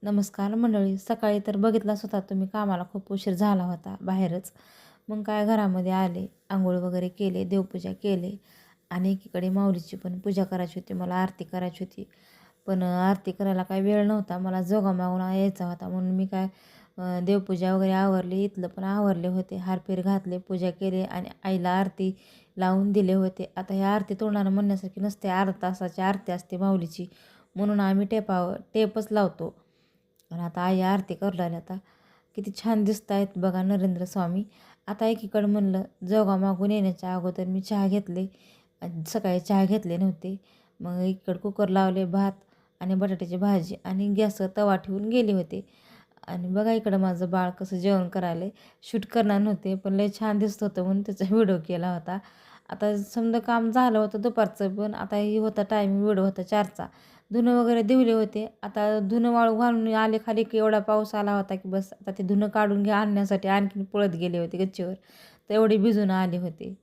नमस्कार मंडळी. सकाळी तर बघितलाच होता तुम्ही, कामाला खूप उशीर झाला होता बाहेरच. मग काय घरामध्ये आले, अंघोळ वगैरे केले, देवपूजा केले आणि एकीकडे माऊलीची पण पूजा करायची होती, मला आरती करायची होती. पण आरती करायला काही वेळ नव्हता, मला जोगा मागून यायचा होता म्हणून मी काय देवपूजा वगैरे आवरली, इथलं पण आवरले होते, हारपीर घातले, पूजा केली आणि आईला आरती लावून दिले होते. आता ह्या आरती तोंडानं म्हणण्यासारखी नसते, अर्धा तासाची आरती असते माऊलीची, म्हणून आम्ही टेपच लावतो. आणि आता आई आरती करू लागली. आता किती छान दिसत आहेत बघा नरेंद्र स्वामी. आता एकीकडं म्हणलं जोगा मागून येण्याच्या अगोदर मी चहा घेतले. सकाळी चहा घेतले नव्हते. मग इकडं कुकर लावले, भात आणि बटाट्याची भाजी आणि गॅसवर तवा ठेवून गेले होते. आणि बघा इकडं माझं बाळ कसं जेवण करायला. शूट करणार नव्हते पण लय छान दिसत होतं म्हणून त्याचा व्हिडिओ केला होता. आता समजा काम झालं होतं दुपारचं, पण आता ही होता टाईम, व्हिडिओ होता 4चा. धुणं वगैरे धुवले होते. आता धुणं वाळू घालून आले खाली की एवढा पाऊस आला होता की बस आता ते धुणं काढून आणण्यासाठी आणखीन पळत गेले होते गच्चीवर. तर एवढे भिजून आले होते.